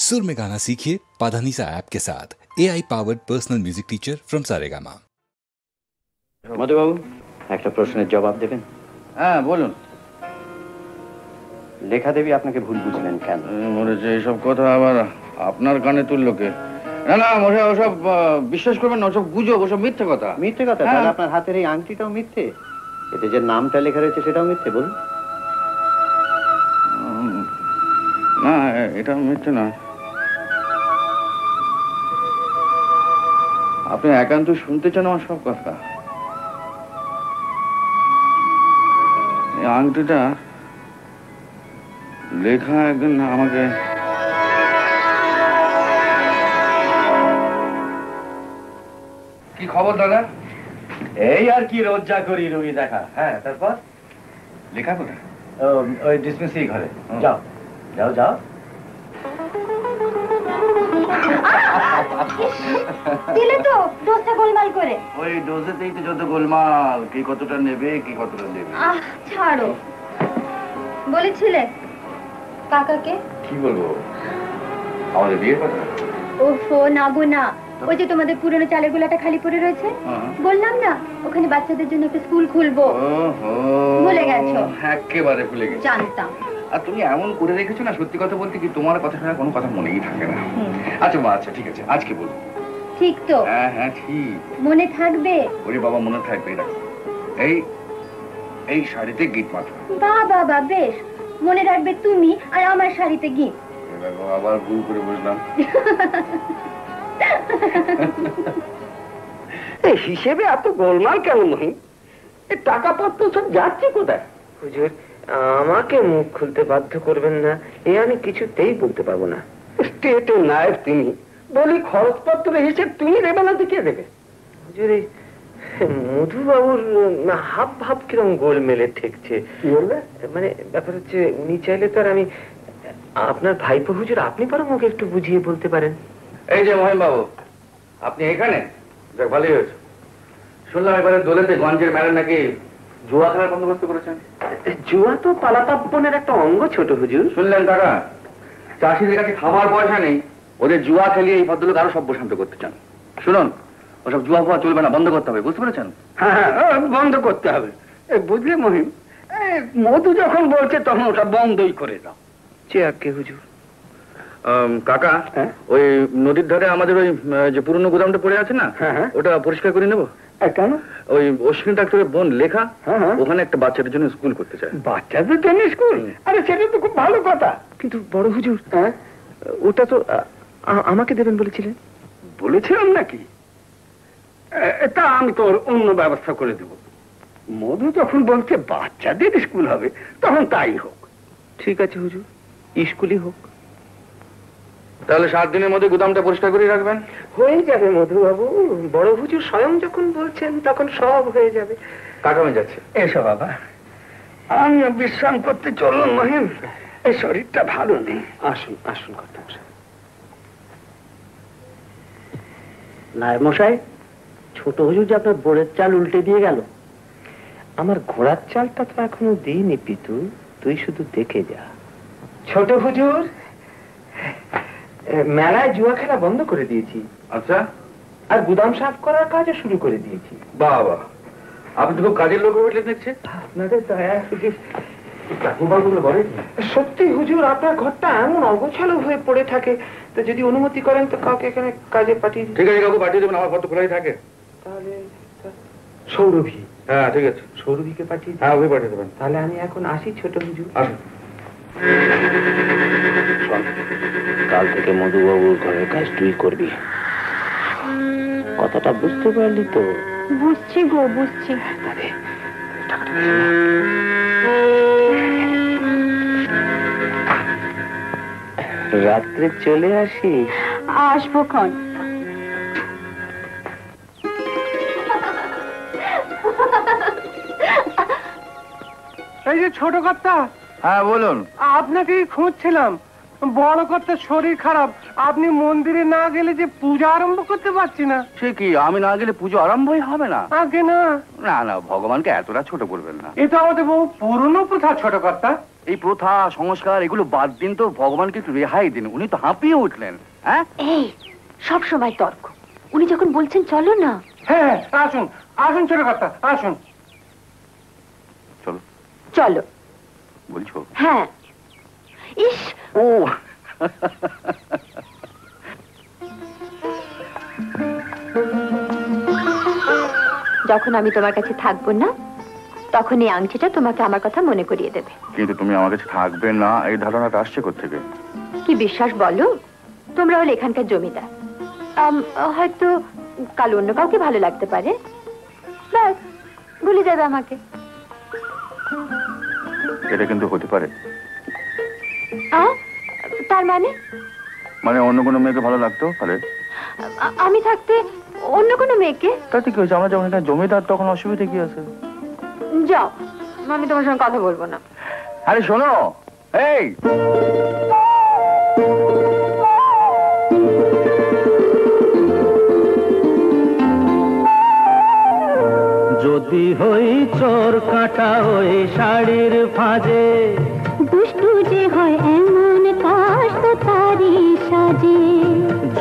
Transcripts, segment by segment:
सुर में गाना सीखिए पाधानीसा ऐप के साथ। AI powered personal music teacher from Saregama. মধুবাবু একটা প্রশ্নের জবাব দেবেন? হ্যাঁ বলুন। লেখা দেবী আপনাকে ভুল বুঝলেন কেন? মনে হচ্ছে এইসব কথা আবার আপনার কানে তুললো কে? না না মশাই, ওসব বিশ্বাস করবেন না, ওসব গুজব, ওসব মিথ্যে কথা। মিথ্যে কথা? তাহলে আপনার হাতের এই আংটিটাও মিথ্যে, এতে যে নামটা লেখা রয়েছে সেটাও মিথ্যে। বলুন। না এটা মিথ্যে না। আপনি একান্ত শুনতে চান আমার সব কথা? এই আংটিটা লেখা একদিন আমাকে কি খবর দাদা? এই আর কি, রোজ যা করি রোগী দেখা। হ্যাঁ তারপর লেখা কোথায়? ওই ডিসমিসিং ঘরে। যাও যাও যাও। দিলে তো ডোজটা গোলমাল করে। ওই ডোজেতেই তো যত গোলমাল, কি কতটা নেবে কি কতটা নেবে। ছাড়ো। বলেছিলে কাকাকে? কি বলবো, আমাদের বিয়ের কথা? ওহো না গো না, ওই যে তোমাদের পুরনো চালের গোলাটা খালি পড়ে রয়েছে, বললাম না ওখানে বাচ্চাদের জন্য একটা স্কুল খুলবো। ভুলে গেছো? একেবারে ভুলে গেছি। জানতাম। আর তুমি এমন করে রেখেছো না, সত্যি কথা বলতে কি তোমার কথা শোনা কোনো কথা মনেই থাকে না। আচ্ছা মা, আচ্ছা ঠিক আছে, আজকে বলবো। ঠিক তো? হ্যাঁ হ্যাঁ ঠিক। মনে থাকবে? ওরে বাবা মনে থাকবে। এই এই শাড়িতে গিট মাত্র। বাবা বেশ, মনে রাখবে তুমি আর আমার শাড়িতে গিট। আবার ভুল করে বুঝলাম। হিসেবে এত গোলমাল কেন মহিম? টাকা পত্র সব যাচ্ছে কোথায়? হুজুর আমাকে মুখ খুলতে বাধ্য করবেন না, এ আমি কিছুতেই বলতে পারবো না। স্টেটের নায়ক তিনি, বলি খরচপত্র হিসেব তুমি দেবে না তো কে দেবে? হুজুর এই মধুবাবুর হাব ভাব কিরম গোল মেলে ঠেকছে। কি বলবে? মানে ব্যাপার হচ্ছে উনি চাইলে তো আর আমি আপনার ভাইপো হুজুর, আপনি বরং ওকে একটু বুঝিয়ে বলতে পারেন। এই যে মহিম বাবু, আপনি এখানে? যাক ভালোই হয়েছে। শুনলাম এবারে দোলেতে গঞ্জের মেলা নাকি জুয়া খেলার বন্দোবস্ত করেছেন। জুয়া তো পালাপাপ্পনের একটা অঙ্গ ছোট হুজুর। শুনলেন কাকা? চাষিদের কাছে খাবার পয়সা নেই, ওদের জুয়া খেলিয়ে এই ভদ্রলোক আরো সভ্য শান্ত করতে চান। শুনুন, ওসব জুয়া ফুয়া চলবে না, বন্ধ করতে হবে, বুঝতে পেরেছেন? হ্যাঁ বন্ধ করতে হবে। বুঝলে মহিম, মধু যখন বলছে তখন ওটা বন্ধই করে দাও। চেয়ারকে হুজুর। কাকা, ওই নদীর ধারে আমাদের ওই যে পুরনো গোদামটা পড়ে আছে না, ওটা পরিষ্কার করে নেবো। কেন? ওই অশ্বিনী ডাক্তারের বোন লেখা ওখানে একটা বাচ্চাদের জন্য স্কুল করতে চায়। বাচ্চাদের জন্য স্কুল? আরে সেটা তো খুব ভালো কথা। কিন্তু বড় হুজুর, ওটা তো আমাকে দেবেন বলেছিলেন। বলেছিলাম নাকি? তা আমি তোর অন্য ব্যবস্থা করে দেব। মধু যখন বলছে বাচ্চাদের স্কুল হবে তখন তাই হোক। ঠিক আছে হুজুর, স্কুলই হোক। তাহলে 7 দিনের মধ্যে গোদামটা পরিষ্কার করে রাখবেন। হয়ে যাবে মধুবাবু, বড় হুজুর স্বয়ং যখন বলছেন তখন সব হয়ে যাবে। কাকামে যাচ্ছে। এসো বাবা, আমিও বিশ্রাম করতে চলুন মহিম, এই শরীরটা ভালো নেই। আসুন আসুন কথা মশাই। নায়েব মশাই, ছোট হুজুর যে আপনার বোরের চাল উল্টে দিয়ে গেল। আমার ঘোড়ার চালটা তো এখনো দিইনি পিতু, তুই শুধু দেখে যা। ছোট হুজুর, মেলায় জুয়া খেলা বন্ধ করে দিয়েছি। আচ্ছা। আর গুদাম সাফ করার কাজও শুরু করে দিয়েছি। বাবা, আপনি তো খুব কাজের লোক হয়ে দেখছে। আপনাদের দয়া হুজুর। সত্যি হুজুর, আপনার ঘরটা এমন অগোছালো হয়ে পড়ে থাকে, তো যদি অনুমতি করেন তো কাউকে এখানে কাজে পাঠিয়ে দিন। ঠিক আছে, কাউকে পাঠিয়ে দেবেন, আমার ঘর তো খোলাই থাকে। তাহলে সৌরভী? হ্যাঁ ঠিক আছে, সৌরভীকে পাঠিয়ে দিন। হ্যাঁ ওকে পাঠিয়ে দেবেন। তাহলে আমি এখন আসি ছোট হুজুর। আসুন। কাল থেকে মধুবাবুর ঘরের কাজ তুই করবি, কথাটা বুঝতে পারলি তো? বুঝছি গো, বুঝছি। রাত্রে চলে আসিস? আসবো ক্ষণ। এই যে ছোট কর্তা। হ্যাঁ বলুন। আপনাকেই খুঁজছিলাম। বড় কর্তার শরীর খারাপ, আপনি মন্দিরে না গেলে যে পূজা আরম্ভ করতে পারছি না। সে কি, আমি না গেলে পুজো আরম্ভই হবে না? আগে না। না না, ভগবানকে এতটা ছোট করবেন না। এটা আমাদের বহু পুরনো প্রথা ছোট কর্তা। এই প্রথা সংস্কার এগুলো বাদ দিন তো, ভগবানকে একটু রেহাই দিন। উনি তো হাঁপিয়ে উঠলেন। হ্যাঁ, এই সব সময় তর্ক। উনি যখন বলছেন চলো না। হ্যাঁ আসুন আসুন ছোট কর্তা আসুন। চলো চলো বলছো। হ্যাঁ। ইস ও যখন আমি তোমার কাছে থাকবো না তখন এই আংটিটা তোমাকে আমার কথা মনে করিয়ে দেবে। কিন্তু তুমি আমার কাছে থাকবে না এই ধারণাটা আসছে কোত্থেকে? কি বিশ্বাস বলো? তোমরা হলে এখানকার জমিদার। হয়তো কাল অন্য কাউকে ভালো লাগতে পারে, ব্যাস ভুলে যাবে আমাকে। এটা কিন্তু হতে পারে। তার মানে? মানে অন্য কোনো মেয়েকে ভালো লাগতো পারে। আমি থাকতে অন্য কোনো মেয়েকে? তাতে কি হয়েছে? আমরা যখন এখানে জমিদার তখন অসুবিধা কি আছে? যাও, আমি তোমার সঙ্গে কথা বলবো না। আরে শোনো, এই যদি হই চোর কাটা ওই শাড়ির ফাঁজে, দুষ্টু যে হয় এমন কাজ তো তারই সাজে।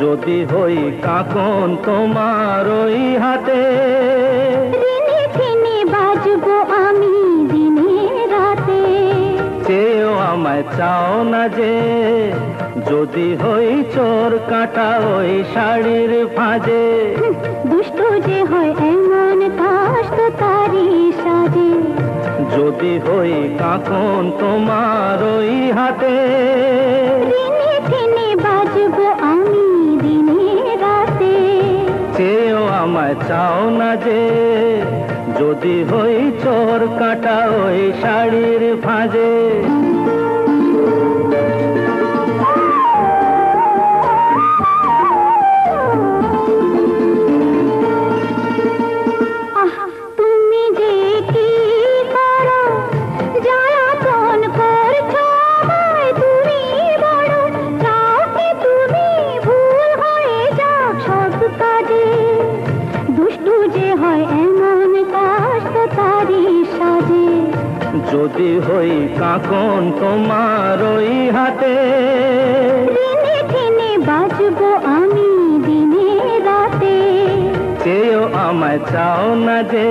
যদি হই কাকন তোমার ওই হাতে, ঋণে ফিনে বাজবো আমি দিনে রাতে। চেয়েও আমায় চাও না যে, যদি হই চোর কাটা ওই শাড়ির ফাঁজে। দুষ্টু যে হয় এমন কাজ তো তারই সাজে। যদি হই কাকন তোমার ওই হাতে, ঋণে ফিনে বাজবো আমি দিনে রাতে। চেয়েও আমায় চাও না যে, যদি হই চোর কাটা ওই শাড়ির ফাঁজে। তুমি যে কি করো জ্বালাতন করছো আমায়, তুমি বড় চাও কি তুমি ভুল হয়ে যাক সব কাজে। দুষ্টু যে হয় এমন কাজ তো তারই সাজে। যদি হই কাকন তোমার ওই হাতে, ঋণে ফিনে বাজবো আমি দিনে রাতে। চেয়েও আমায় চাও না যে,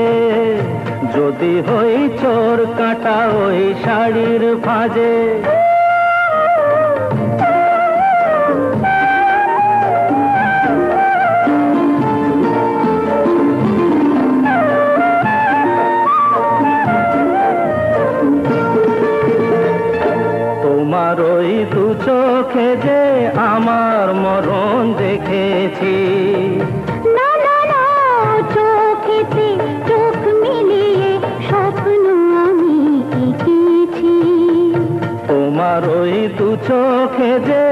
যদি হই চোর কাটা ওই শাড়ির ফাঁজে। তোমার ওই দু চোখে যে আমার মরণ দেখেছি। না না না, চোখেতে চোখ মিলিয়ে স্বপ্ন আমি এঁকেছি। তোমার ওই দু চোখে যে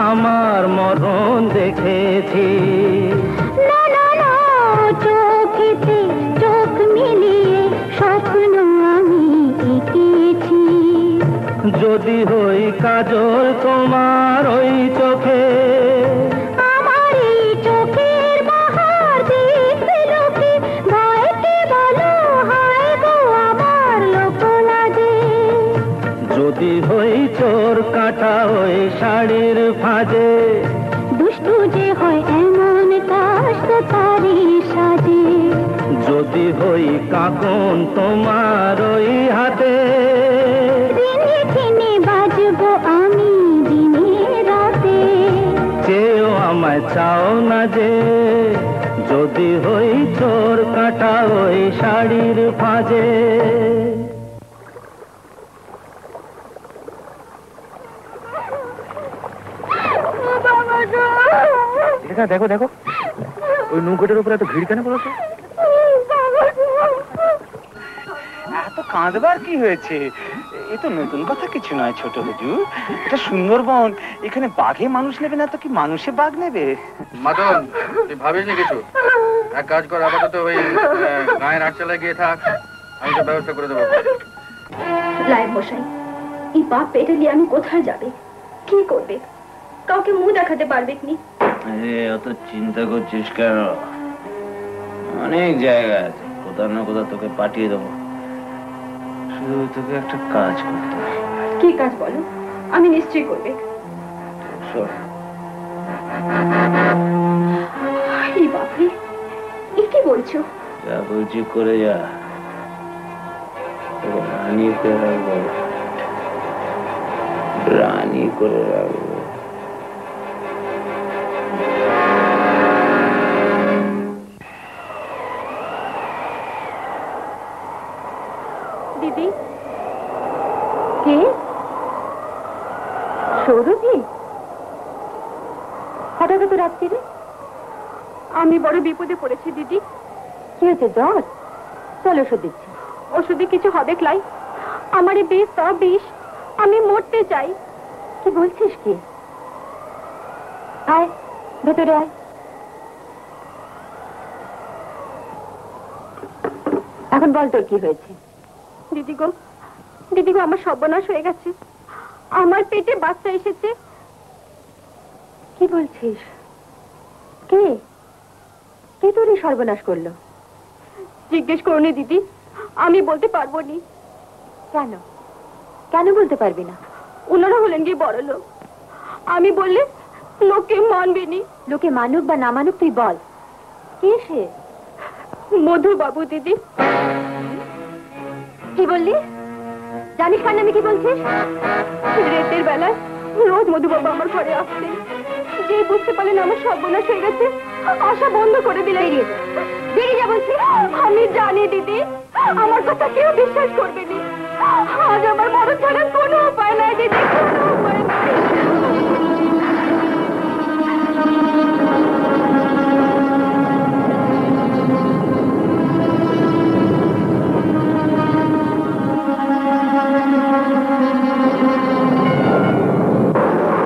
আমার মরণ দেখেছি। না না না, চোখেতে চোখ মিলিয়ে স্বপ্ন আমি এঁকেছি। যদি হই কাজল তোমার ওই চোখে, আমার এই চোখের বাহার দেখবে লোকে, ভয়কে বলো হায় গো আমার লোক লাগে। যদি হই চোর কাটা ওই শাড়ির ফাঁজে। দুষ্টু যে হয় এমন কাজ তো তারই সাজে। যদি হই কাকন তোমার ওই হাতে, ঋণে ফিনে বাজবো আমি দিনে রাতে। চেয়েও আমায় চাও না যে, যদি হই চোর কাটা ওই শাড়ির ফাঁজে। দেখো দেখো, ওই নৌকোটার উপরে এত ভিড় কেন বলতো? এত কাঁদবার কি হয়েছে? এ তো নতুন কথা কিছু নয় ছোট হুজুর। এটা সুন্দরবন, এখানে বাঘে মানুষ নেবে না তো কি মানুষে বাঘ নেবে? মাতন, তুই ভাবিস নি কিছু? এক কাজ কর, আপাতত ওই গায়ের আটচালায় গিয়ে থাক, আমি তো ব্যবস্থা করে দেবো। রায় মশাই, এই বাপ পেটে নিয়ে আমি কোথায় যাবে, কি করবে? কাউকে মুখ দেখাতে পারবে কি? অত চিন্তা করছিস কেন? অনেক জায়গা আছে, কোথাও না কোথাও তোকে পাঠিয়ে দেবো। শুধু তোকে একটা কাজ করতে হবে। কি কাজ বলো, আমি নিশ্চয়ই করবে। এই বাপরে, এ কি বলছো? যা বলছি করে যা, রানী করে রাখবো, রানী করে রাখবো। দিদি, কে? সৌরভী? হঠাৎ তো রাত্রিরে? আমি বড় বিপদে পড়েছি দিদি। কি হয়েছে, জ্বর? চল ওষুধ দিচ্ছি। ওষুধে কিছু হবে ক্লাই? আমার বেশ সব বিষ, আমি মরতে চাই। কি বলছিস কি? আয় ভেতরে আয়। এখন বল তোর কি হয়েছে? দিদি গো, দিদি গো, আমার সর্বনাশ হয়ে গেছে। আমার পেটে বাচ্চা এসেছে। কি বলছিস? কে কে তোর এই সর্বনাশ করলো? জিজ্ঞেস করুন দিদি, আমি বলতে পারবো নি। কেন কেন বলতে পারবি না? ওনারা হলেন গিয়ে বড় লোক, আমি বললে লোকে মানবে নি। লোকে মানুক বা না মানুক তুই বল, কে সে? মধু বাবু দিদি। কি বললি? জানিস কার নামে কি বলছিস? রাতের বেলায় রোজ মধুবাবু আমার ঘরে আসছে। যে বুঝতে পারলেন আমার সর্বনাশ হয়ে গেছে, আশা বন্ধ করে দিলে। বেরিয়ে যা বলছি। আমি জানি দিদি, আমার কথা কেউ বিশ্বাস করবে না। আজ আমার মরণ ছাড়ার কোনো উপায় নাই দিদি, কোনো উপায় নাই।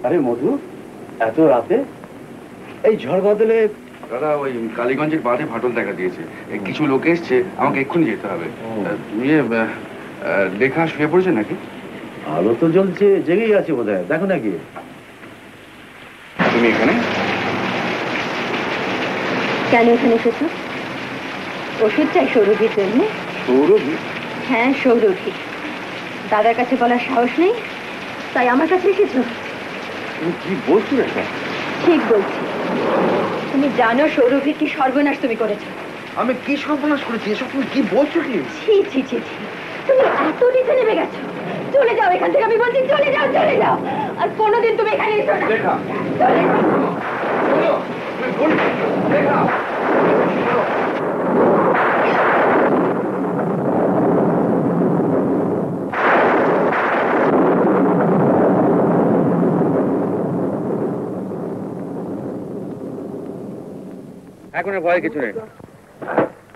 আরে মধু, এত রাতে এই ঝড় বদলে? দাদা, ওই কালীগঞ্জের বাঁধে ফাটল দেখা দিয়েছে, কিছু লোক এসছে, আমাকে এক্ষুনি যেতে হবে। লেখা শুয়ে পড়েছে নাকি? আলো তো জ্বলছে, জেগেই আছে বোধহয়, দেখো নাকি? তুমি এখানে কেন এখানে এসেছো? ওষুধ চাই সৌরভীর জন্য। সৌরভী? হ্যাঁ, সৌরভী। দাদার কাছে বলার সাহস নেই, তাই আমার কাছে এসেছো। তুমি কি বলছো এটা? ঠিক বলছি। তুমি জানো সৌরভীর কি সর্বনাশ তুমি করেছো? আমি কি সর্বনাশ করেছি? এসব তুমি কি বলছো? কি ছি ছি ছি ছি, তুমি এত নিচে নেমে গেছো। চলে যাও এখান থেকে, আমি বলছি চলে যাও, চলে যাও। আর কোনোদিন তুমি এখানে এসো না। লেখা, চলে যাও। লেখা, এখন ভয় কিছু নেই।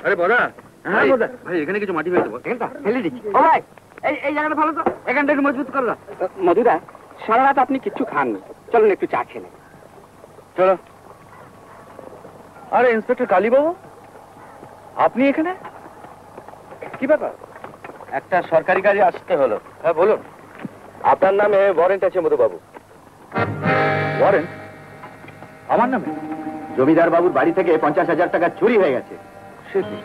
আরে বড়া, হ্যাঁ ভাই, এখানে কিছু মাটি হয়ে দেবো, ফেলে দিচ্ছি। ও ভাই, এই জায়গাটা ভালো তো, এখানটা একটু মজবুত করো। মধুদা, সারা রাত আপনি কিচ্ছু খাননি, চলুন একটু চা খেলে। চলো। আরে ইন্সপেক্টর কালীবাবু, আপনি এখানে? কি ব্যাপার? একটা সরকারি কাজে আসতে হলো। হ্যাঁ বলুন। আপনার নামে ওয়ারেন্ট আছে মধুবাবু। ওয়ারেন্ট? আমার নামে? জমিদার বাবুর বাড়ি থেকে 50,000 টাকা চুরি হয়ে গেছে। সে কি,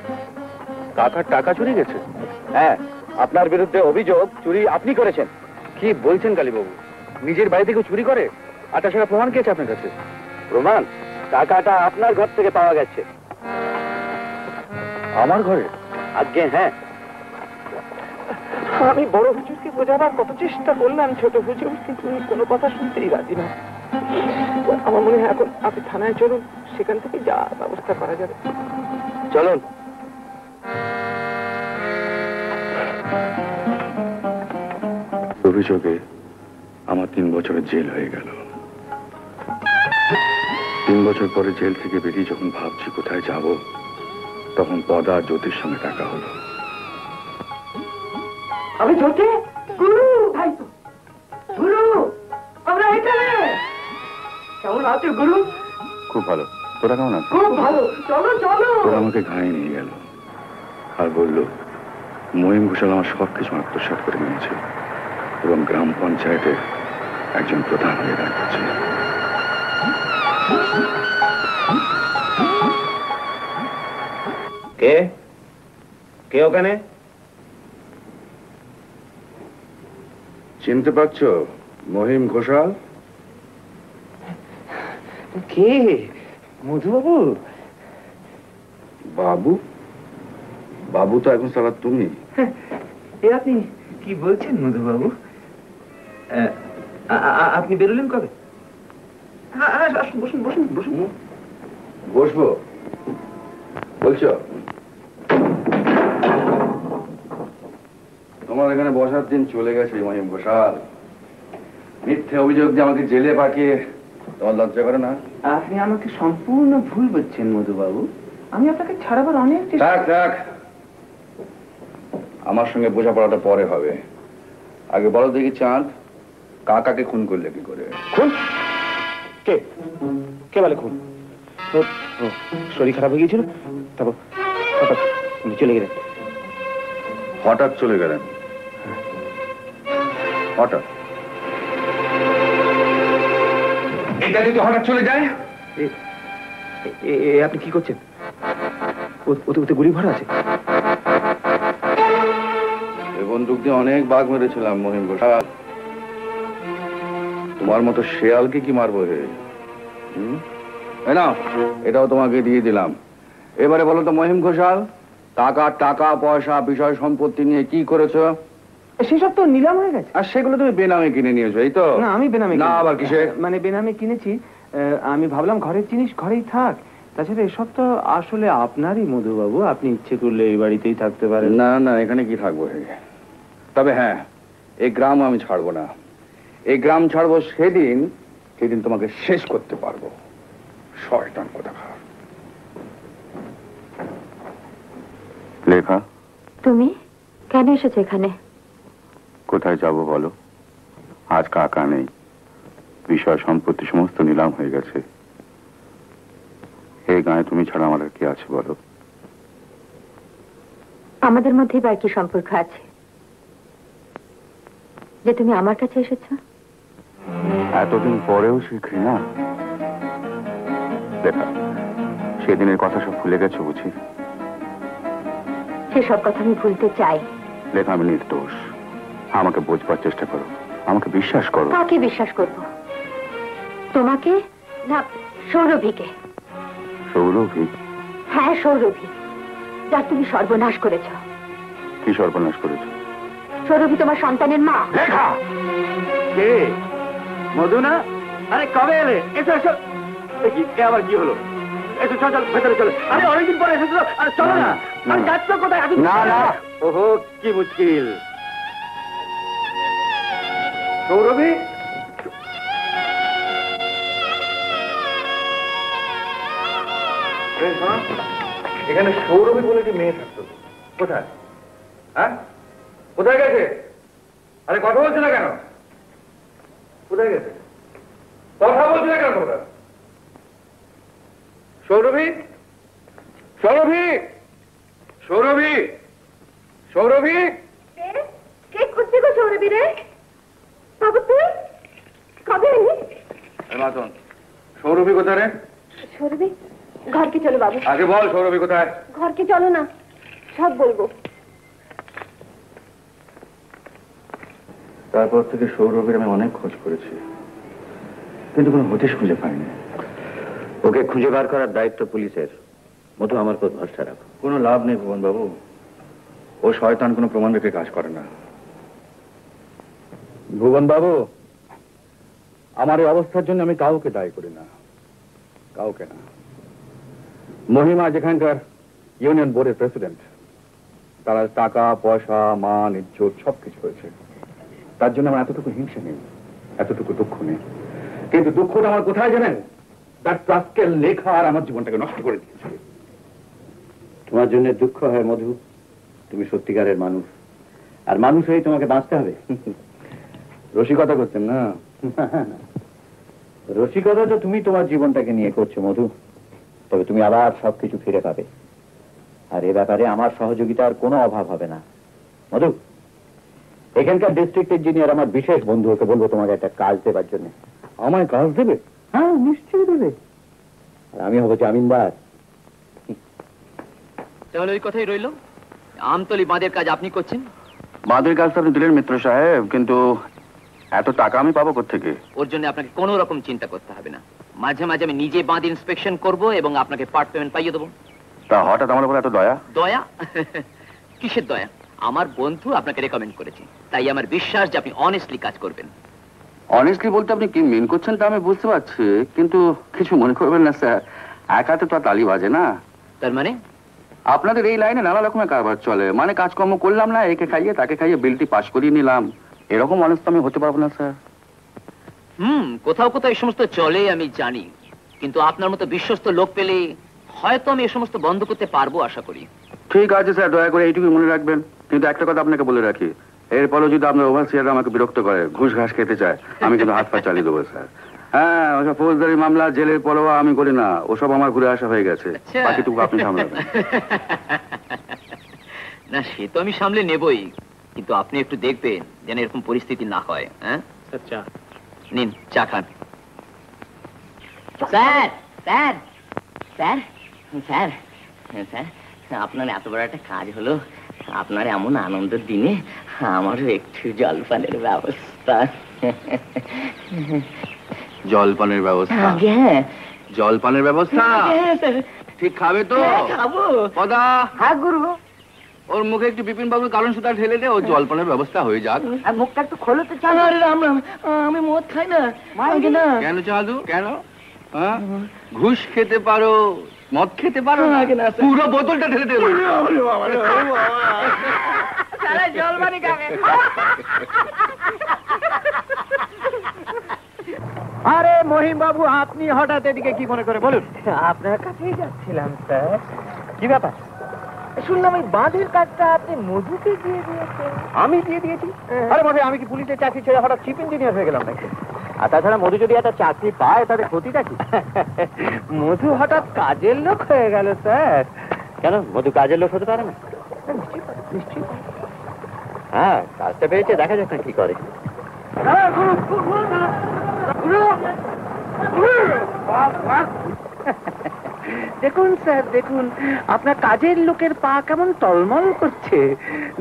কাকার টাকা চুরি গেছে? হ্যাঁ, আপনার বিরুদ্ধে অভিযোগ চুরি আপনি করেছেন। কি বলছেন কালীবাবু? নিজের বাড়ি থেকে চুরি করে? আর তাছাড়া প্রমাণ কি আছে আপনার কাছে? প্রমাণ? টাকাটা আপনার ঘর থেকে পাওয়া গেছে। আমার ঘরে? আজকে হ্যাঁ। আমি বড় হুজুরকে বোঝাবার কত চেষ্টা করলাম ছোট হুজুর, কিন্তু উনি কোনো কথা শুনতেই রাজি না। আমার মনে হয় এখন আপনি থানায় চলুন, সেখান থেকে যা ব্যবস্থা করা যাবে। চলুন। অভিযোগে আমার 3 বছরের জেল হয়ে গেল। 3 বছর পরে জেল থেকে বেরিয়ে যখন ভাবছি কোথায় যাব, তখন পদা আর জ্যোতির সঙ্গে দেখা হলো। আমি জ্যোতি, গুরু ভাই তো, গুরু আমরা এখানে। কেমন আছো গুরু? খুব ভালো, তোরা কেমন আছিস? খুব ভালো, চলো চলো। তোরা আমাকে ঘায়ে নিয়ে গেল আর বলল মহিম ঘোষাল আমার সবকিছু আত্মসাৎ করে নিয়েছে এবং গ্রাম পঞ্চায়েতের একজন প্রধান হয়ে দাঁড়িয়েছে। কে কে ওখানে? চিনতে পারছো মহিম ঘোষাল? কে? মধুবাবু? বাবু? বাবু তো এখন সারা তুমি। এ আপনি কি বলছেন মধুবাবু? আপনি বেরোলেন কবে? বসুন বসুন বসুন। বসবো বলছো? তোমার এখানে বসার দিন চলে গেছে মহিম ঘোষাল। মিথ্যে অভিযোগ দিয়ে আমাকে জেলে পাঠিয়ে তোমার লজ্জা করে না? আপনি আমাকে সম্পূর্ণ ভুল বলছেন মধুবাবু। আমি আপনাকে ছাড়াবার অনেক থাক থাক, আমার সঙ্গে বোঝাপড়াটা পরে হবে। আগে বলো দেখি চাঁদ, কাকাকে খুন করলে কি করে? খুন? কে কে বলে খুন? শরীর খারাপ হয়ে গিয়েছিল, তারপর হঠাৎ উনি চলে গেলেন। হঠাৎ চলে গেলেন? হঠাৎ? এটা যদি হঠাৎ চলে যায়? আপনি কি করছেন? ওতে গুলি ভরা আছে। এই বন্দুক দিয়ে অনেক বাঘ মেরেছিলাম মহিম ঘোষাল। তোমার মতো শেয়ালকে কি মারবো হে? না, এটাও তোমাকে দিয়ে দিলাম। এবারে বলো তো মহিম ঘোষাল, টাকা পয়সা বিষয় সম্পত্তি নিয়ে কি করেছো? সেসব তো নিলাম হয়ে গেছে। আর সেগুলো তুমি বেনামে কিনে নিয়েছো, এই তো? না, আমি বেনামে না, আবার কিসে? মানে বেনামে কিনেছি। আমি ভাবলাম ঘরের জিনিস ঘরেই থাক। তাছাড়া এসব তো আসলে আপনারই মধুবাবু। আপনি ইচ্ছে করলে এই বাড়িতেই থাকতে পারেন। না না, এখানে কি থাকবো হে? তবে হ্যাঁ, এই গ্রাম আমি ছাড়বো না। এই গ্রাম ছাড়বো সেদিন তোমাকে শেষ করতে পারবো। শয়তান কোথাকার। লেখা, তুমি কেন এসেছো এখানে? কোথায় যাব বলো? আজ কাকা নেই, বিষয় সম্পত্তি সমস্ত নিলাম হয়ে গেছে। এই গায়ে তুমি ছাড়া আমার আর কি আছে বলো? আমাদের মধ্যে বা কি সম্পর্ক আছে যে তুমি আমার কাছে এসেছো? এতদিন পরেও সে ঘৃণা? লেখা, সেদিনের কথা সব ভুলে গেছো বুঝি? সেসব কথা আমি ভুলতে চাই। লেখা, আমি নির্দোষ। আমাকে বোঝবার চেষ্টা করো, আমাকে বিশ্বাস করো। কাকে বিশ্বাস করব? তোমাকে না সৌরভীকে? সৌরভী? হ্যাঁ, সৌরভী, যার তুমি সর্বনাশ করেছ। কি সর্বনাশ করেছো? সৌরভী তোমার সন্তানের মা। লেখা! কে? মধু না? আরে কবে এলে? এসো এসো। এ আবার কি হলো? এসো, চল চল ভেতরে চলো। আরে অনেকদিন পরে এসেছো, আর চলো না। আর যাচ্ছ কোথায়? না না। ওহো, কি মুশকিল। সৌরভী? এখানে সৌরভী বলে একটি মেয়ে থাকতো, কোথায়? হ্যাঁ, কোথায় গেছে? আরে কথা বলছে না কেন? কোথায় গেছে? কথা বলছে না কেন তোমরা? সৌরভী? সৌরভী? সৌরভী? সৌরভী? কে খুঁজছে গো সৌরভী রে? বাবু তুই কবে এলি? মাতন, সৌরভী কোথায় রে? সৌরভী, ঘরকে চলো বাবু। আগে বল সৌরভী কোথায়? ঘরকে চলো না, সব বলবো। তারপর থেকে সৌরভীর আমি অনেক খোঁজ করেছি, কিন্তু কোনো হদিশ খুঁজে পাইনি। ওকে খুঁজে বার করার দায়িত্ব পুলিশের। মধু, আমার উপর ভরসা রাখো। কোনো লাভ নেই ভুবন বাবু, ও শয়তান কোনো প্রমাণ রেখে কাজ করে না। ভুবন বাবু, আমার এই অবস্থার জন্য আমি কাউকে দায়ী করি না, কাউকে না। মহিমা যেখানকার ইউনিয়ন বোর্ডের প্রেসিডেন্ট, তারা টাকা পয়সা মান ইজ্জত সবকিছু হয়েছে, তার জন্য আমার এতটুকু হিংসা নেই, এতটুকু দুঃখ নেই। কিন্তু দুঃখটা আমার কোথায় জানেন? তার প্রাস্কেল লেখা আর আমার জীবনটাকে নষ্ট করে দিয়েছে। তোমার জন্য দুঃখ হয় মধু, তুমি সত্যিকারের মানুষ, আর মানুষ হয়ে তোমাকে বাঁচতে হবে। রসিকতা করছেন না? রসিকতা তো তুমি তোমার জীবনটাকে নিয়ে করছো মধু, তবে তুমি আবার সবকিছু ফিরে পাবে। আর এ ব্যাপারে আমার সহযোগিতার কোনো অভাব হবে না মধু। এখানকার ডিস্ট্রিক্ট ইঞ্জিনিয়ার আমার বিশেষ বন্ধু, ওকে বলবো তোমাকে একটা কাজ দেবার জন্য। আমায় কাজ দেবে? হ্যাঁ, নিশ্চয়ই দেবে। আর আমি হবো জামিনদার। তাহলে ওই কথাই রইল, আমতলি বাঁধের কাজ আপনি করছেন? বাঁধের কাজ তো আপনি দিলেন মিত্র সাহেব, কিন্তু এত টাকা আমি পাবো কোত্থেকে? ওর জন্য আপনাকে কোনো রকম চিন্তা করতে হবে না। মাঝে মাঝে আমি নিজে বাঁধ ইন্সপেকশন করব এবং আপনাকে পার্ট পেমেন্ট পাইয়ে দেবো। তা হঠাৎ আমার উপর এত দয়া? দয়া? কিসের দয়া? আমার বন্ধু আপনাকে রেকমেন্ড করেছে, তাই আমার বিশ্বাস যে আপনি অনেস্টলি কাজ করবেন। অনেস্টলি বলতে আপনি কি মেন করছেন তা আমি বুঝতে পারছি, কিন্তু কিছু মনে করবেন না স্যার, এক হাতে তো আর তালি বাজে না। তার মানে? আপনাদের এই লাইনে নানা রকমের কারবার চলে, মানে কাজকর্ম করলাম না, একে খাইয়ে তাকে খাইয়ে বিলটি পাস করিয়ে নিলাম, এরকম অনেস্ট আমি হতে পারবো না স্যার। কোথাও কোথাও এই সমস্ত চলে আমি জানি, কিন্তু আপনার মতো বিশ্বস্ত লোক পেলে হয়তো আমি এই সমস্ত বন্ধ করতে পারবো আশা করি। ঠিক আছে স্যার, দয়া করে এইটুকু মনে রাখবেন। কিন্তু একটা কথা আপনাকে বলে রাখি, এরপরও যদি আপনার ওভারসিয়ার আমাকে বিরক্ত করে, ঘুষ ঘাস খেতে চায়, আমি কিন্তু হাত পা চালিয়ে দেবো স্যার। হ্যাঁ, ওসব ফৌজদারি মামলা জেলের পরোয়া আমি করি না, ওসব আমার ঘুরে আসা হয়ে গেছে, বাকিটুকু আপনি সামলাবেন। না সে তো আমি সামলে নেবই, কিন্তু আপনি একটু দেখবেন যেন এরকম পরিস্থিতি না হয়। হ্যাঁ নিন চা খান। Sir sir sir sir sir আপনার এত বড় একটা কাজ হলো, আপনার এমন আনন্দের দিনে আমারও একটু জলপানের ব্যবস্থা। জলপানের ব্যবস্থা? হ্যাঁ। জলপানের ব্যবস্থা? ঠিক খাবে তো? খাবো। পদা। হ্যাঁ গুরু। ওর মুখে একটু বিপিন বাবুর কারণ সুতা ঢেলে দে, ও জলপানের ব্যবস্থা হয়ে যাক। মুখটা একটু খোলো তো। চালু। রাম রাম, আমি মদ খাই না। কেন চালু? কেন? ঘুষ খেতে পারো, মদ খেতে পারো না? পুরো বোতলটা ঢেলে দে। জলপানি খাবে। আরে মহিম বাবু, আপনি হঠাৎ এদিকে কি মনে করে বলুন? আপনার কাছেই যাচ্ছিলাম স্যার। কি ব্যাপার? শুনলাম এই বাঁধের কাজটা আপনি মধুকে দিয়ে দিয়েছেন। আমি দিয়ে দিয়েছি? আরে মধু, আমি কি পুলিশের চাকরি ছেড়ে হঠাৎ চিফ ইঞ্জিনিয়ার হয়ে গেলাম নাকি? আর তাছাড়া মধু যদি একটা চাকরি পায় তাতে ক্ষতিটা কি? মধু হঠাৎ কাজের লোক হয়ে গেল স্যার। কেন, মধু কাজের লোক হতে পারে না? নিশ্চয়ই। হ্যাঁ, কাজটা পেয়েছে, দেখা যাক না কি করে। দেখুন স্যার, দেখুন আপনার কাজের লোকের পা কেমন টলমল করছে।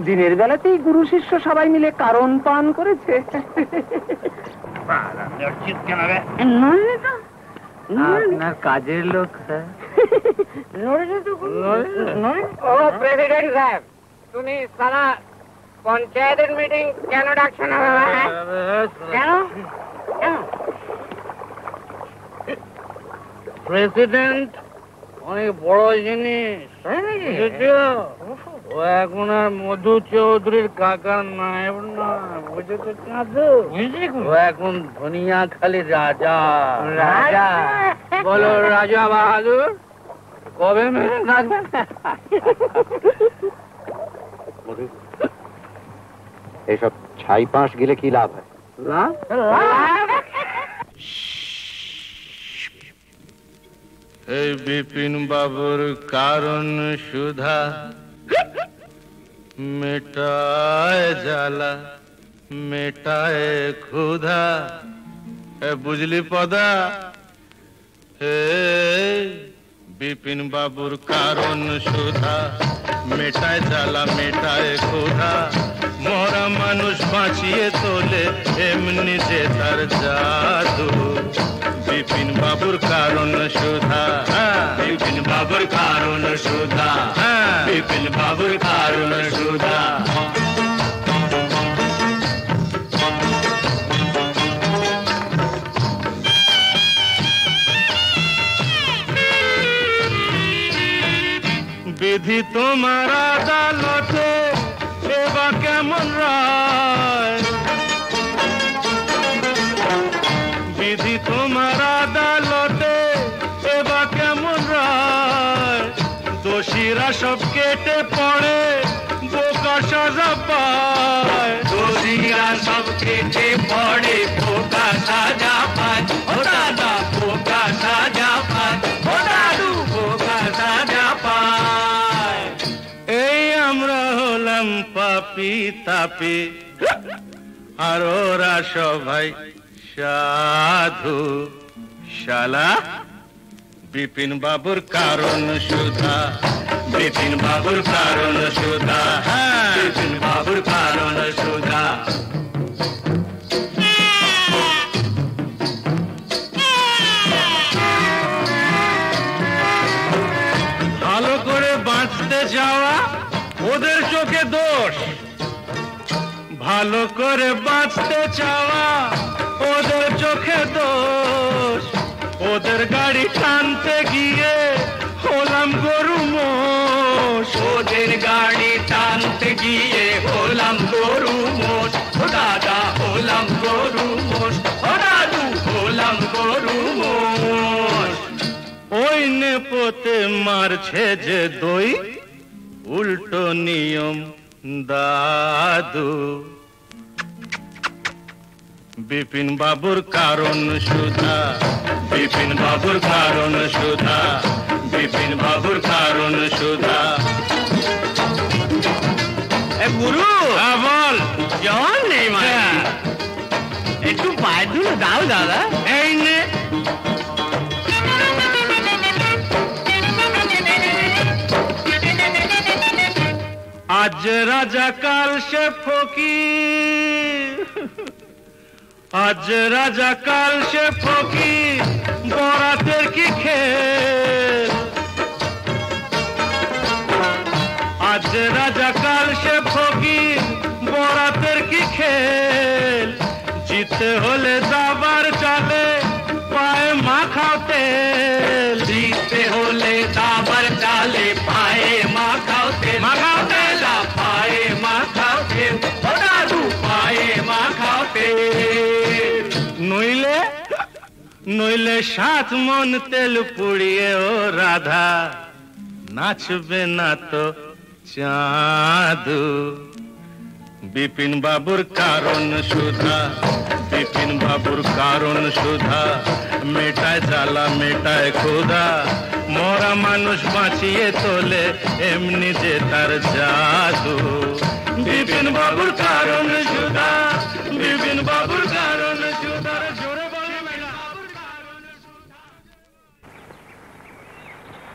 দিনের বেলাতেই গুরু শিষ্য সবাই মিলে কারণ পান করেছে। আপনার কাজের লোক স্যার। প্রেসিডেন্ট সাহেব, তুমি সারা পঞ্চায়েতের মিটিং কেন ডাকছো না? কেন? প্রেসিডেন্ট অনেক বড় জিনিস, ও এখন আর মধু চৌধুরীর কাকার নায়েব না, বুঝেছো? ও এখন ধনিয়াখালি রাজা। রাজা বলো, রাজা বাহাদুর কবে মেরে থাকবেন? এইসব ছাই পাঁশ গেলে কি লাভ হয়? এই বিপিন বাবুর কারণ সুধা মেটায় জ্বালা মেটায় ক্ষুধা। বুঝলি পদা? বিপিন বাবুর কারণ সুধা মেটায় জ্বালা মেটায় ক্ষুধা। মরা মানুষ বাঁচিয়ে তোলে এমনি যে তার জাদু। বিপিন বাবুর কারণ সুধা, বিপিন বাবুর কারণ সুধা, বিপিন বাবুর কারণ সুধা। বিধি তোমার আদালতে এবার কেমন রায়? বিধি তোমার আদালতে এবার কেমন রায়? দোষীরা সব কেটে পড়ে বোকা সাজা পায়। দোষীরা সব কেটে পড়ে বোকা সাজা পায়। ও দাদা বোকা সাজা পায়, ও দাদু বোকা সাজা পায়। এই আমরা হলাম পাপি তাপি, আর ওরা সবাই সাধু। শালা বিপিন বাবুর কারণ সুধা, বিপিন বাবুর কারণ সুধা, বিপিন বাবুর কারণ সুধা। যাওয়া ওদের চোখে দোষ, ভালো করে বাঁচতে চাওয়া ওদের চোখে দোষ। ওদের গাড়ি টানতে গিয়ে হলাম গরু মোষ, ওদের গাড়ি টানতে গিয়ে হলাম গরু মোষ। ও দাদা হলাম গরু মোষ, ও দাদু হলাম গরু মোষ। ওই নেপোতে মারছে যে দই, উল্টো নিয়ম দাদু। বিপিন বাবুর কারণ সুধা, বিপিন বাবুর কারণ সুধা, বিপিন বাবুর কারণ সুধা। গুরু বল কেমন নেই মানে একটু পায়ে ধুলো দাও দাদা। এই নে আজ রাজা কাল সে ফকির, আজ রাজা কাল সে ফকির, বরাতের কি খেল। আজ রাজা কাল সে ফকির, বরাতের কি খেল। জিতে হলে দাবার চালে, পায়ে মাখাও তেল। জিতে হলে দাবার চালে, পায়ে মাখাও তেল। মাখাও তেল, পায়ে মাখাও তেল। ও দাদু পায়ে মাখাও তেল। নইলে নইলে 7 মন তেল পুড়িয়ে ও রাধা, নাচবে না তো চাঁদু। বিপিন বাবুর কারণ সুধা, বিপিন বাবুর কারণ সুধা। মেটায় জ্বালা মেটায় ক্ষুধা, মরা মানুষ বাঁচিয়ে তোলে এমনি যে তার জাদু। বিপিন বাবুর কারণ সুধা, বিপিন বাবুর কারণ সুধা। জোরে বলে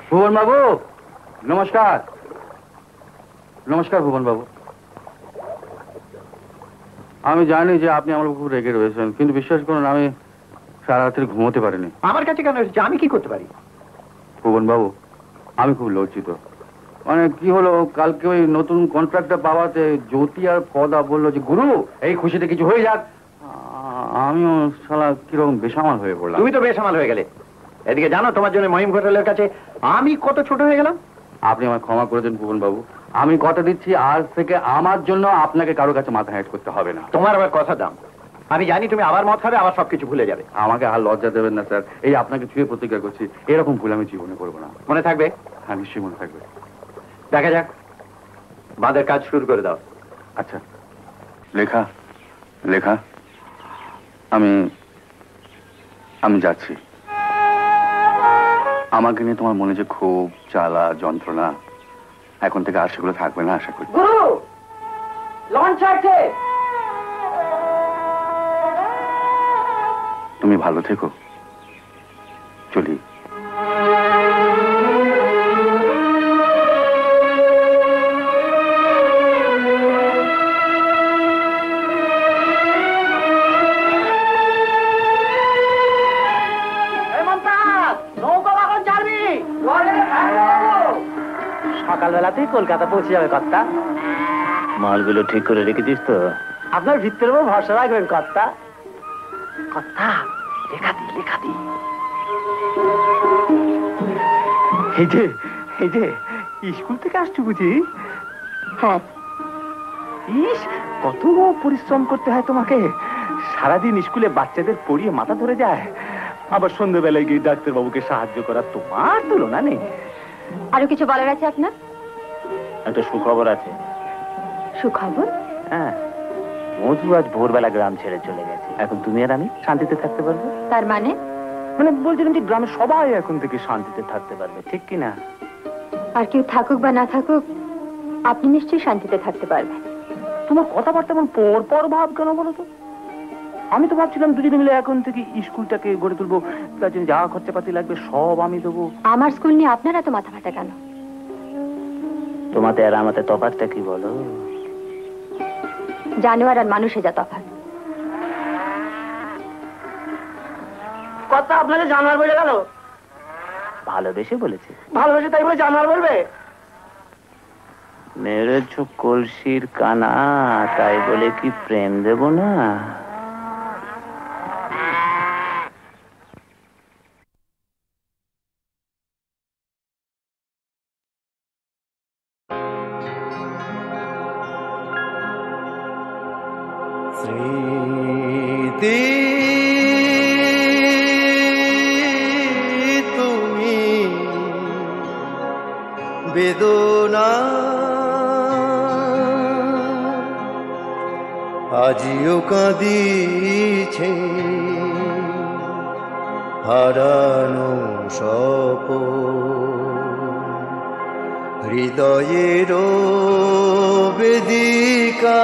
ভুবন বাবু নমস্কার। নমস্কার ভুবন বাবু। আমি জানি যে আপনি আমার খুব রেগে রয়েছেন, কিন্তু বিশ্বাস করুন আমি সারা রাত্রি ঘুমোতে পারিনি। আমার কাছে কেন এসেছে? আমি কি করতে পারি? ভুবন বাবু আমি খুব লজ্জিত। মানে কি হলো, কালকে ওই নতুন কন্ট্রাক্টটা পাওয়াতে জ্যোতি আর পদা বললো যে গুরু এই খুশিতে কিছু হয়ে যাক। আমিও শালা কিরকম বেসামাল হয়ে পড়লাম। তুমি তো বেসামাল হয়ে গেলে। এদিকে জানো তোমার জন্য মহিম ঘোটালের কাছে আমি কত ছোট হয়ে গেলাম। আপনি আমায় ক্ষমা করে দেন ভুবন বাবু। আমি কথা দিচ্ছি আজ থেকে আমার জন্য আপনাকে কারো কাছে মাথা হেঁট করতে হবে না। তোমার আবার কথা দাম। আমি জানি তুমি আবার মত খাবে, আবার সবকিছু ভুলে যাবে। আমাকে আর লজ্জা দেবেন না স্যার, এই আপনাকে ছুঁয়ে প্রতিজ্ঞা করছি এরকম ভুল আমি জীবনে করবো না। মনে থাকবে? হ্যাঁ নিশ্চয়ই মনে থাকবে। দেখা যাক, বাঁধের কাজ শুরু করে দাও। আচ্ছা লেখা লেখা আমি আমি যাচ্ছি। আমাকে নিয়ে তোমার মনে যে খুব জ্বালা যন্ত্রণা, এখন থেকে আর সেগুলো থাকবে না আশা করি। গুরু লঞ্চ আছে। তুমি ভালো থেকো, চলি। সকালবেলাতেই কলকাতা পৌঁছে যাবে কর্তা। মালগুলো ঠিক করে রেখেছিস তো? আপনার ভিতরের উপর ভরসা রাখবেন কর্তা। কর্তা লেখা দি লেখা দি। এই যে স্কুল থেকে আসছো বুঝি? হ্যাঁ। ইস, কত পরিশ্রম করতে হয় তোমাকে। সারাদিন স্কুলে বাচ্চাদের পড়িয়ে মাথা ধরে যায়, আবার সন্ধ্যেবেলায় গিয়ে ডাক্তার বাবুকে সাহায্য করা, তোমার তুলনা নেই। আরো কিছু বলার আছে আপনার? একটা সুখবর আছে। সুখবর? হ্যাঁ, মধু আজ ভোরবেলা গ্রাম ছেড়ে চলে গেছে। এখন তুমি আর আমি শান্তিতে থাকতে পারবো। তার মানে? মানে বলছিলাম যে গ্রামের সবাই এখন থেকে শান্তিতে থাকতে পারবে, ঠিক কি না? আর কেউ থাকুক বা না থাকুক, আপনি নিশ্চয়ই শান্তিতে থাকতে পারবেন। তোমার কথাবার্তা এমন পর পর ভাব কেন বলো তো? আমি তো ভাবছিলাম দুজনে মিলে এখন থেকে স্কুলটাকে গড়ে তুলবো, তার জন্য যা খরচাপাতি লাগবে সব আমি দেবো। আমার স্কুল নিয়ে আপনার এত মাথা ফাটা কেন? তোমাতে আর আমাতে তফাৎটা কি বলো? জানোয়ার আর মানুষে যা তফাৎ। কথা আপনাকে জানোয়ার বলে গেল? ভালোবেসে বলেছে। ভালোবেসে তাই বলে জানোয়ার বলবে? মেরেছ কলসির কানা, তাই বলে কি প্রেম দেব না? স্মৃতি তুমি বেদনা আজিও কাঁদিছে হারানো স্বপন হৃদয়ের বেদিকায়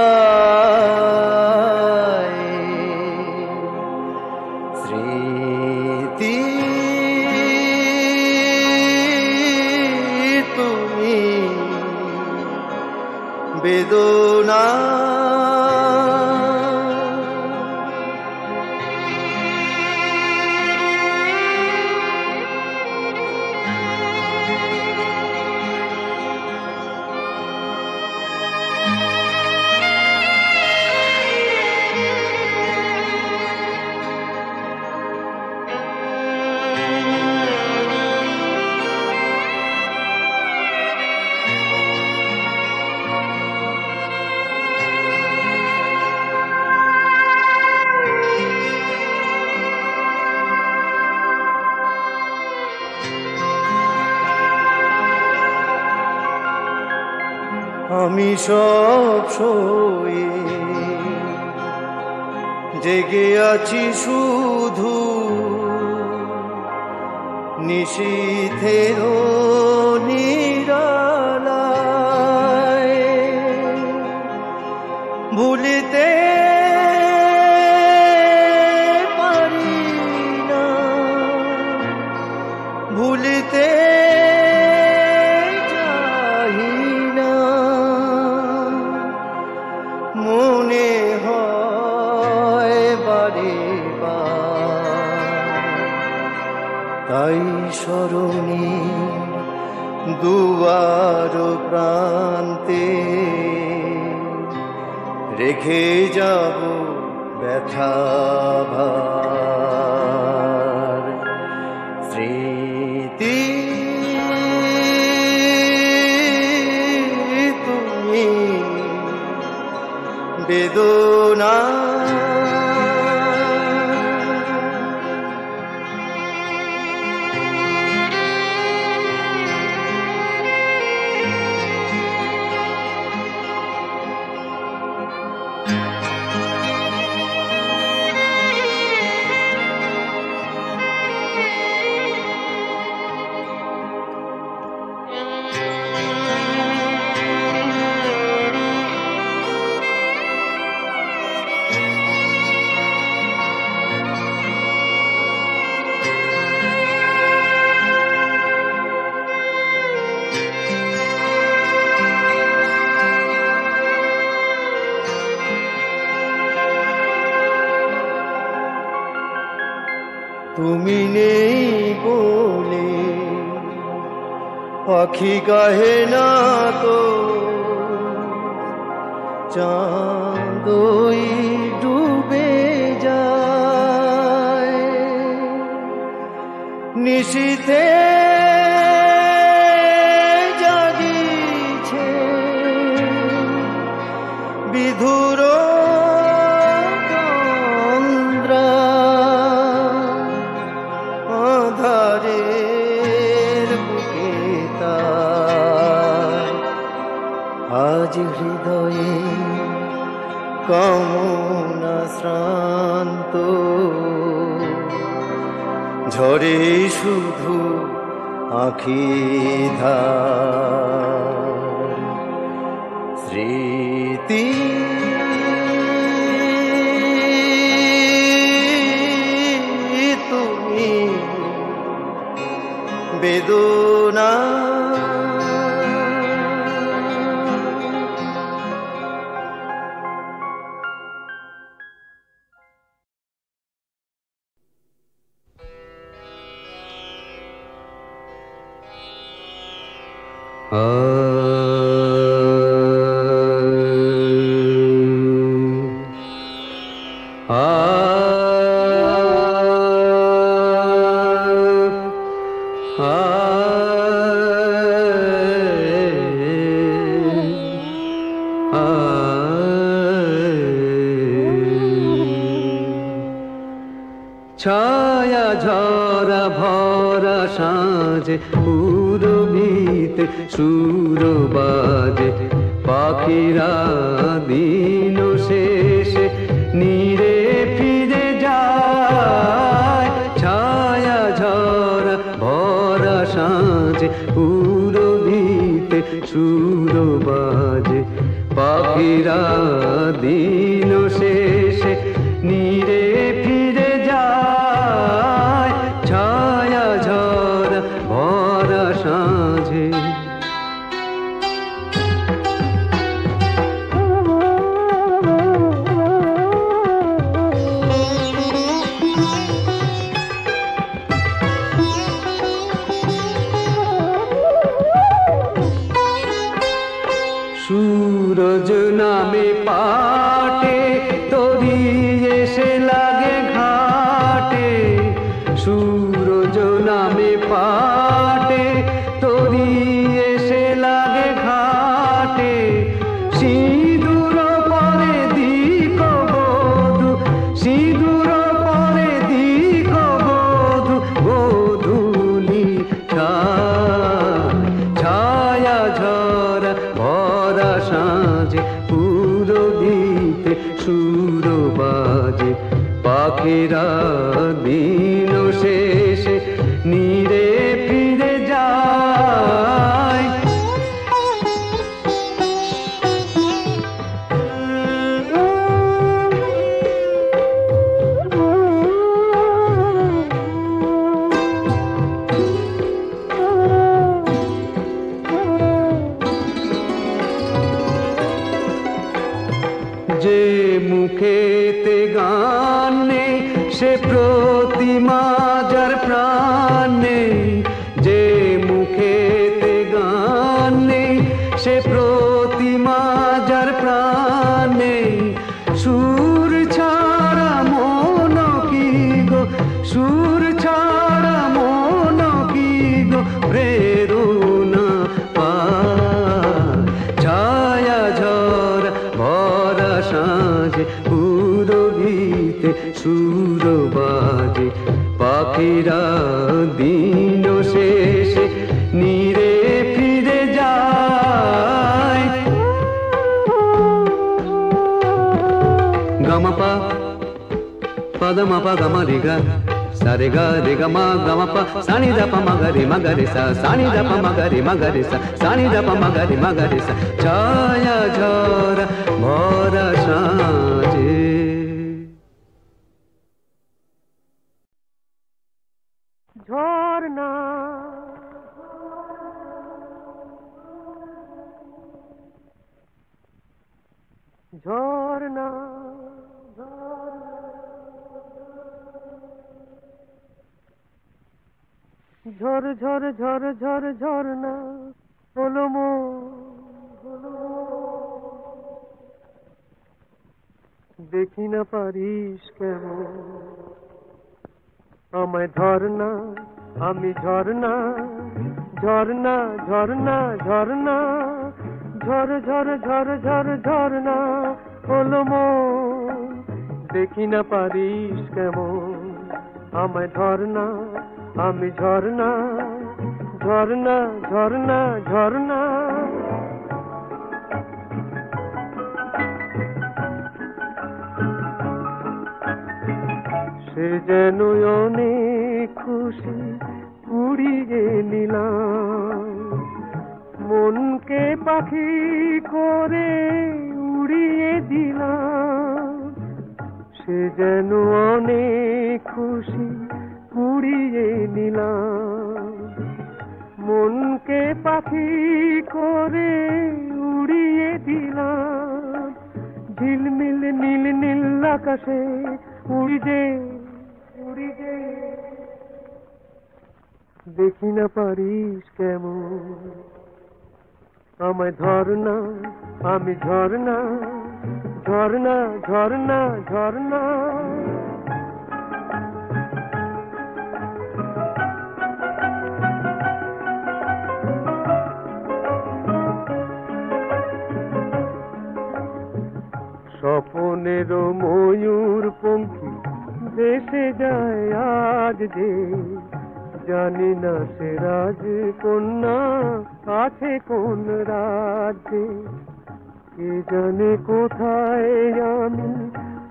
স্মৃতি তুমি বেদনা আমি সব শোয়ে জেগে আছি শুধু নিশীথের নিরালায় ভুলিতে পারি না ভুলিতে মনে হয় বারে তাই স্মরণে দুয়ার প্রান্তে রেখে যাব ব্যথা ভার স্মৃতি তুমি বেদনা তুমি নেই বলে পাখি গাহে না তো চাঁদই ডুবে যায় নিশীথে জাগিছে বিধুর আজ হৃদয়ে কামনা শ্রান্ত ঝরে শুধু আঁখি ধার স্মৃতি তুমি বেদনা Ah ছায়া ঝরা ভরা সাঁঝে পুরবিতে সুর বাজে পাখিরা দিন শেষে নীরে ফিরে যায় ছায়া ঝরা ভরা সাঁঝে পুরবিতে সুর বাজে পাখিরা দিন শেষে নীরে ফিরে যায় ছায়া ঝরা ভরা সাঁঝে सूरज नामे पाटे तोरी एसे लागे घाटे सूरज नामे पाटे तोरी एसे लागे घाटे सिंदूर परे दिक बधू सिंदूर परे दिक बधू गोधूली छाया झरा भरा साँझे पुरबिते सुर बाजे पाखिरा दिन शेषे नीरे फिरे যায় যে মুখেতে গান নেই সে প্রতিমা যার প্রাণ নেই যে মুখেতে গান নেই সে প্রতিমা যার প্রাণ নেই সুর ছাড়া মন কি গো সুর ছাড়া মন কি গো প্রেরণা পায় ছায়া ঝরা ভরা সাঁঝে পুরবিতে সুর বাজে পাখিরা দিন শেষে নীরে ফিরে যায় গমপা পদমপা গমরিগা সারে গা রে গমা গমপা সানি দপ মগরে সা সানি দপ মগরে সা সানি দপ মগরে সা ছায়া ঝরা ভরা সাঁঝে ঝরনা ঝরনা ঝর ঝর ঝর ঝর ঝরনা হলো মো দেখি না পারিস কেমন আমায় ধরনা আমি ঝরনা ঝরনা ঝরনা ঝরনা ঝর ঝর ঝর ঝর ঝরনা হলো মো দেখি না পারিস কেমন আমায় ধরনা আমি ঝরনা ঝরনা ঝরনা ঝরনা সে যেন অনেক খুশি উড়িয়ে নিলাম মনকে পাখি করে উড়িয়ে দিলাম সে যেন অনেক খুশি উড়িয়ে নিলাম মনকে পাখি করে উড়িয়ে দিলাম ঝিলমিল নীল নীল আকাশে উড়ি যে দেখি না পারিস কেমন আমায় ধরনা আমি ঝরনা ঝরনা ঝরনা ঝরনা প্রাণের ময়ূর পঙ্খী দেশে যায় আজ যে, জানি না সে রাজকন্যা আছে কোন রাজ্যে। কে জানে কোথায় আমি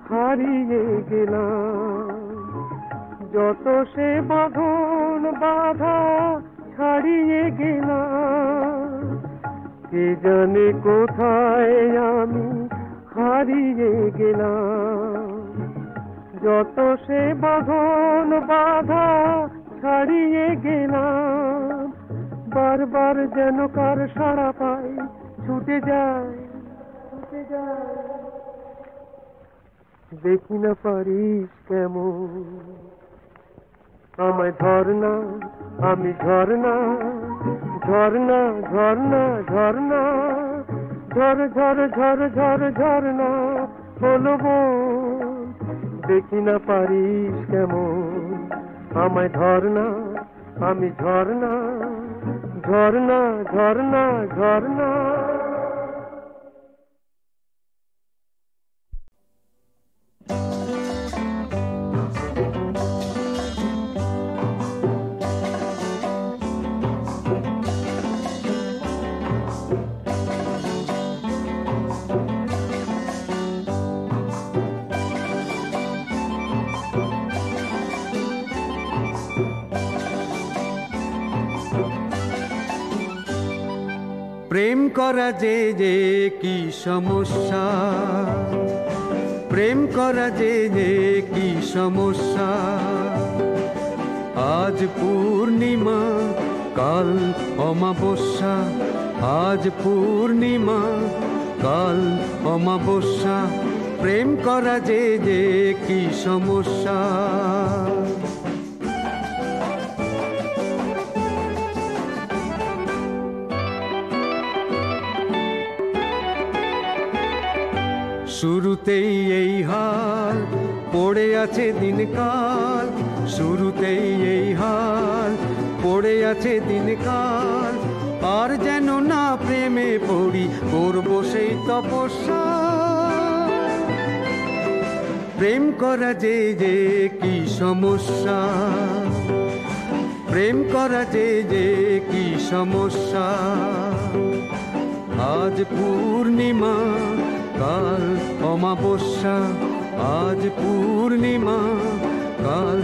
হারিয়ে গেলাম, যত সে বাঁধন বাধা ছাড়িয়ে গেলাম। কে জানে কোথায় আমি হারিয়ে গেলাম, যত সে বাঁধন বাধা ছাড়িয়ে গেলাম। বারবার যেন কার সাড়া পাই, ছুটে যায় ছুটে যায়। দেখি না পারিস কেমন আমায় ধরনা, আমি ঝরনা ঝরনা ঝরনা ঝরনা, ঝর ঝর ঝর ঝর ঝরনা হলো বোন। দেখি না পারিস কেমন আমায় ধরনা, আমি ঝরনা ঝরনা ঝরনা ঝরনা। প্রেম করা যে যে কি সমস্যা, প্রেম করা যে যে কি সমস্যা। আজ পূর্ণিমা কাল অমাবস্যা, আজ পূর্ণিমা কাল অমাবস্যা। প্রেম করা যে যে কি সমস্যা। শুরুতেই এই হাল পড়ে আছে দিনকাল, শুরুতেই এই হাল পড়ে আছে দিনকাল। আর যেন না প্রেমে পড়ি, করব সেই তপস্যা। প্রেম করা যে যে কি সমস্যা, প্রেম করা যে যে কি সমস্যা। আজ পূর্ণিমা কাল অমাবস্যা, আজ পূর্ণিমা কাল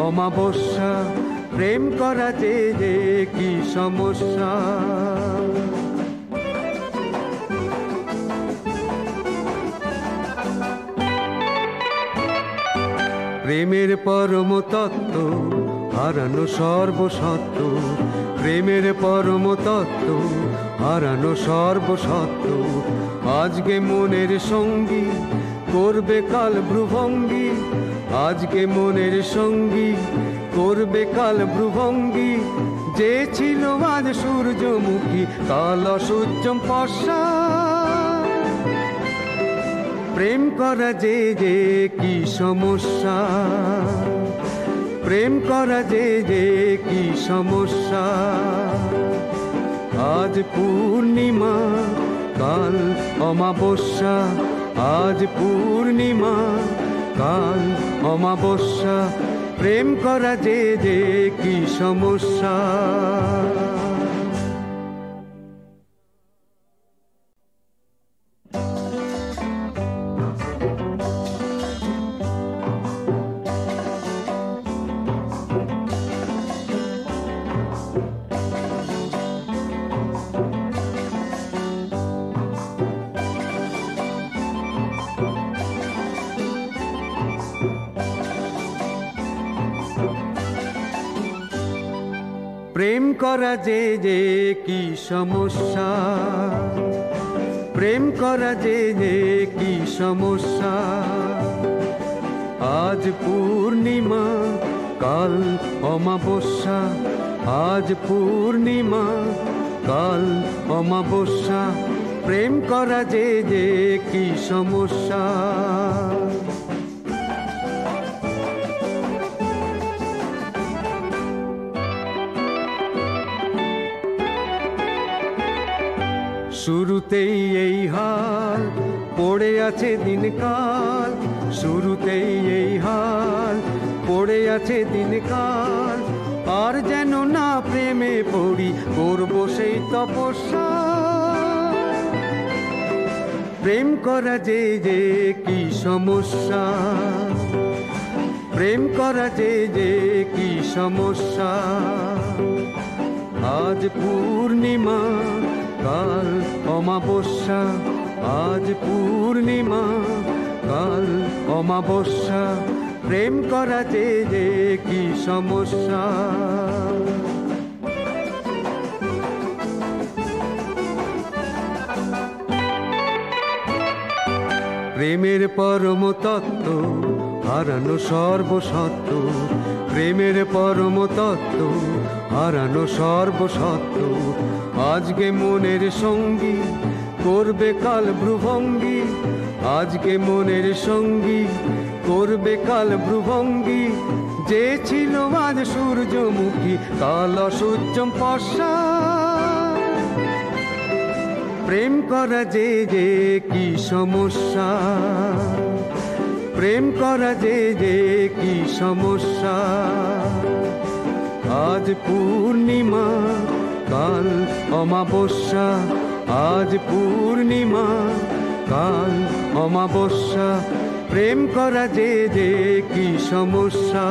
অমাবস্যা। প্রেম করা যে যে কি সমস্যা। প্রেমের পরম তত্ত্ব হারানো সর্বসত্য, প্রেমের পরম তত্ত্ব হারানো সর্বসত্য। আজকে মনের সঙ্গী করবে কাল ভ্রুভঙ্গি, আজকে মনের সঙ্গী করবে কাল ভ্রুভঙ্গি। যে ছিল আজ সূর্যমুখী কাল অসূর্যম পশ্চা। প্রেম করা যে যে কি সমস্যা, প্রেম করা যে যে কি সমস্যা। আজ পূর্ণিমা কাল অমাবস্যা, আজ পূর্ণিমা কাল অমাবস্যা। প্রেম করা যে যে কি সমস্যা। প্রেম করা যে যে কি সমস্যা, প্রেম করা যে যে কি সমস্যা। আজ পূর্ণিমা কাল অমাবস্যা, আজ পূর্ণিমা কাল অমাবস্যা। প্রেম করা যে যে কি সমস্যা। শুরুতেই এই হাল পড়ে আছে দিনকাল, শুরুতেই এই হাল পড়ে আছে দিনকাল, আর যেন না প্রেমে পড়ি করব সেই তপস্যা। প্রেম করা যে কি সমস্যা, প্রেম করা যে কি সমস্যা। আজ পূর্ণিমা কাল অমাবস্যা, আজ পূর্ণিমা কাল অমাবস্যা, প্রেম করা যে কি সমস্যা। প্রেমের পরম তত্ত্ব হারানো সর্বসত্য, প্রেমের পরম তত্ত্ব হারানো সর্বসত্য। আজকে মনের সঙ্গী করবে কাল ভ্রুভঙ্গি, আজকে মনের সঙ্গী করবে কাল ভ্রুভঙ্গি। যে ছিল আজ সূর্যমুখী কাল অসূর্যম পশ্চা। প্রেম করা যে কি সমস্যা, প্রেম করা যে কি সমস্যা। আজ পূর্ণিমা কাল অমাবস্যা, আজ পূর্ণিমা কাল অমাবস্যা, প্রেম করা যে কি সমস্যা।